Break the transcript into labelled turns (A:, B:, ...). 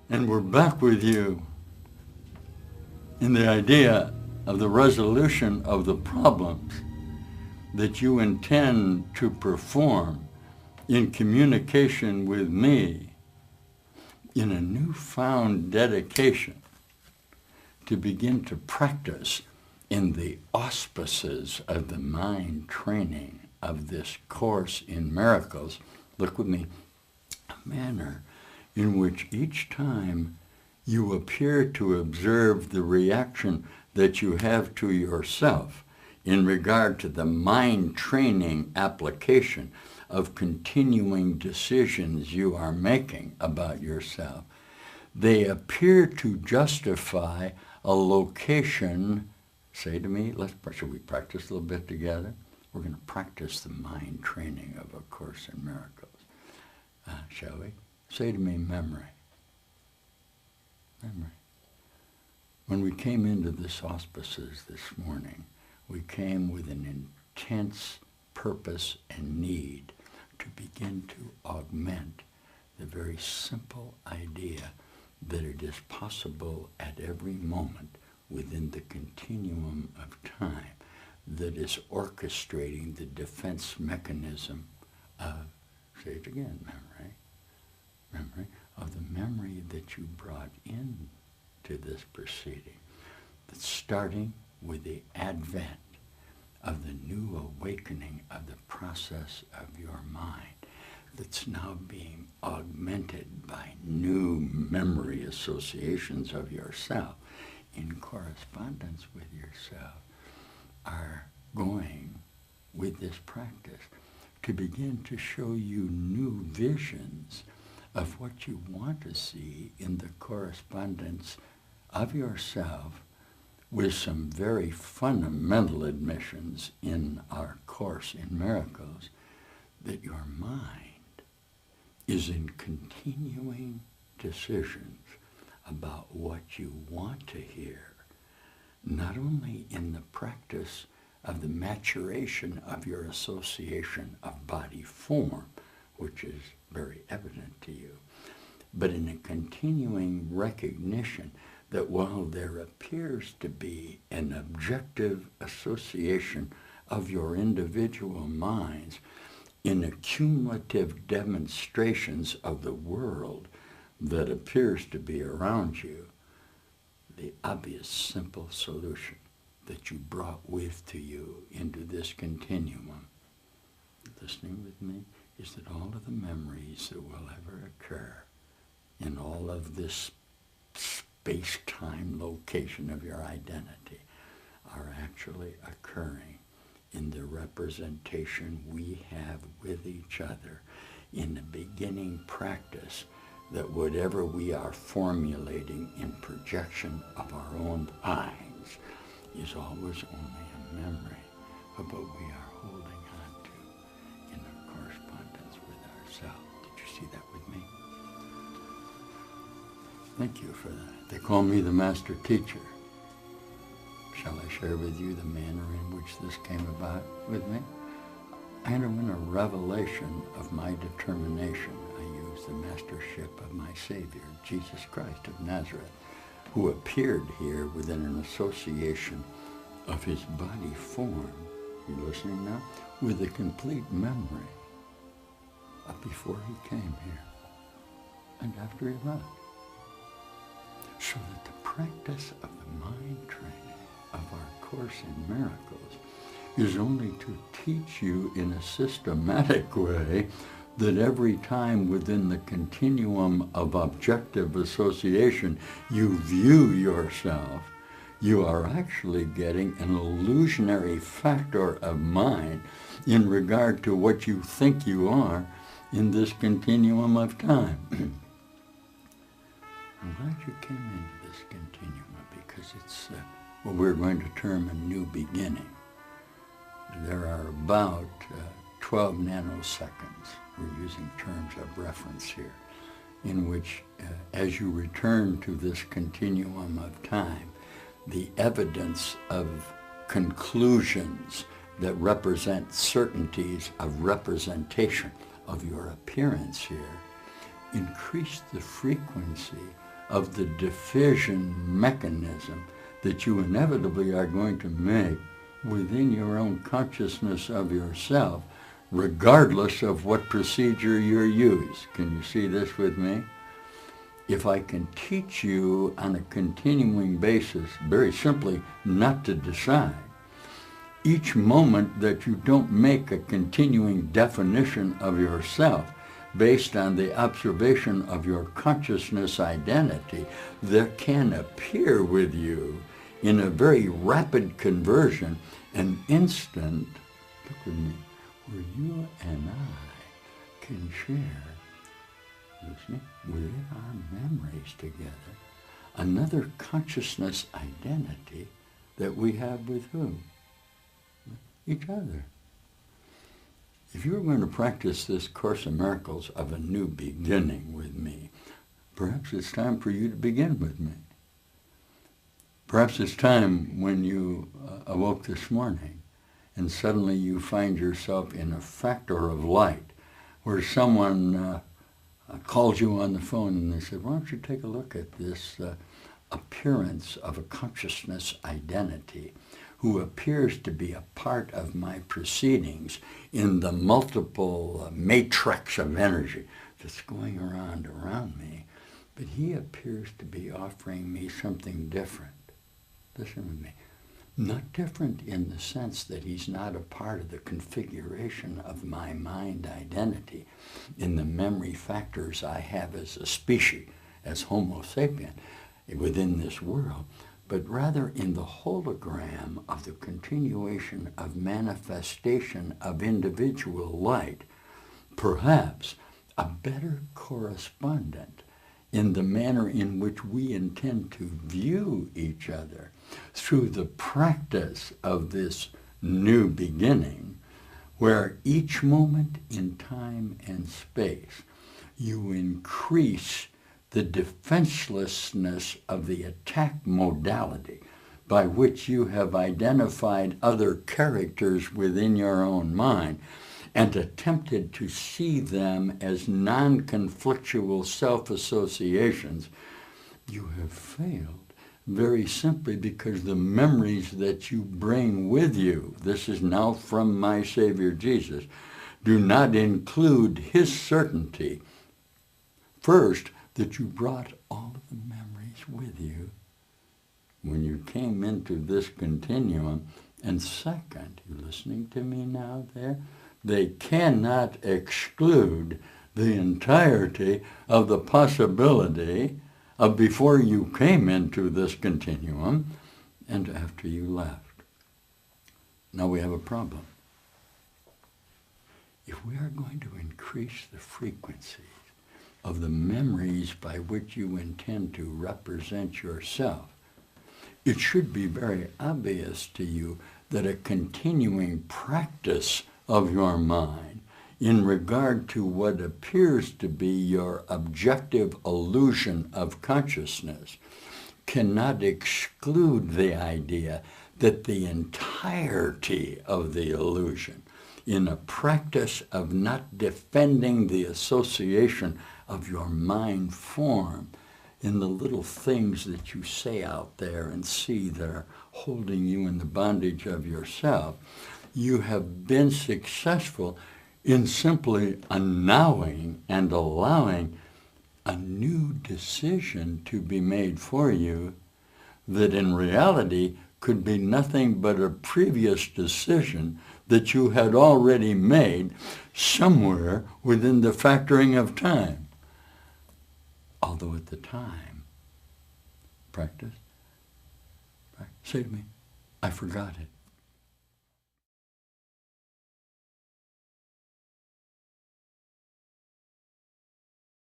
A: And we're back with you in the idea of the resolution of the problems that you intend to perform in communication with me in a newfound dedication to begin to practice in the auspices of the mind training of this Course in Miracles. Look with me, a manner in which each time you appear to observe the reaction that you have to yourself in regard to the mind training application of continuing decisions you are making about yourself, they appear to justify a location. Say to me, should we practice a little bit together? We're going to practice the mind training of A Course in Miracles. Shall we? Say to me, memory. Memory. When we came into this auspices this morning, we came with an intense purpose and need to begin to augment the very simple idea that it is possible at every moment within the continuum of time that is orchestrating the defense mechanism of, say it again, memory, of the memory that you brought in to this proceeding, that's starting with the advent of the new awakening of the process of your mind, that's now being augmented by new memory associations of yourself in correspondence with yourself, are going with this practice to begin to show you new visions of what you want to see in the correspondence of yourself with some very fundamental admissions in our Course in Miracles, that your mind is in continuing decisions about what you want to hear, not only in the practice of the maturation of your association of body form, which is very evident to you, but in a continuing recognition that while there appears to be an objective association of your individual minds in accumulative demonstrations of the world that appears to be around you, the obvious simple solution that you brought with to you into this continuum, listening with me, is that all of the memories that will ever occur in all of this space-time location of your identity are actually occurring in the representation we have with each other in the beginning practice, that whatever we are formulating in projection of our own minds is always only a memory of what we are holding on to in our correspondence with ourselves. Did you see that with me? Thank you for that. They call me the master teacher. Shall I share with you the manner in which this came about with me? I had in a revelation of my determination. I used the mastership of my Savior, Jesus Christ of Nazareth, who appeared here within an association of his body form, you listening now, with a complete memory of before he came here and after he left. So that the practice of the mind training of our Course in Miracles is only to teach you in a systematic way that every time within the continuum of objective association you view yourself, you are actually getting an illusionary factor of mind in regard to what you think you are in this continuum of time. I'm glad you came into this continuum, because it's what we're going to term a new beginning. There are about 12 nanoseconds, we're using terms of reference here, in which as you return to this continuum of time, the evidence of conclusions that represent certainties of representation of your appearance here increase the frequency of the diffusion mechanism that you inevitably are going to make within your own consciousness of yourself, regardless of what procedure you use. Can you see this with me? If I can teach you on a continuing basis, very simply, not to decide, each moment that you don't make a continuing definition of yourself based on the observation of your consciousness identity, there can appear with you in a very rapid conversion an instant, look with me, where you and I can share, listening, within our memories together, another consciousness identity that we have with who? Each other. If you're going to practice this Course in Miracles of a new beginning with me, perhaps it's time for you to begin with me. Perhaps it's time when you awoke this morning and suddenly you find yourself in a factor of light where someone calls you on the phone and they said, why don't you take a look at this appearance of a consciousness identity who appears to be a part of my proceedings in the multiple matrix of energy that's going around me, but he appears to be offering me something different. Listen with me. Not different in the sense that he's not a part of the configuration of my mind identity in the memory factors I have as a species, as Homo sapien, within this world, but rather in the hologram of the continuation of manifestation of individual light, perhaps a better correspondent in the manner in which we intend to view each other through the practice of this new beginning, where each moment in time and space you increase the defenselessness of the attack modality by which you have identified other characters within your own mind and attempted to see them as non-conflictual self-associations, you have failed very simply because the memories that you bring with you, this is now from my Savior Jesus, do not include his certainty, first, that you brought all of the memories with you when you came into this continuum, and second, you listening to me now there? They cannot exclude the entirety of the possibility of before you came into this continuum and after you left. Now we have a problem. If we are going to increase the frequencies of the memories by which you intend to represent yourself, it should be very obvious to you that a continuing practice of your mind in regard to what appears to be your objective illusion of consciousness cannot exclude the idea that the entirety of the illusion, in a practice of not defending the association of your mind form in the little things that you say out there and see that are holding you in the bondage of yourself, you have been successful in simply announcing and allowing a new decision to be made for you that in reality could be nothing but a previous decision that you had already made somewhere within the factoring of time. Although at the time, practice, say to me, I forgot it.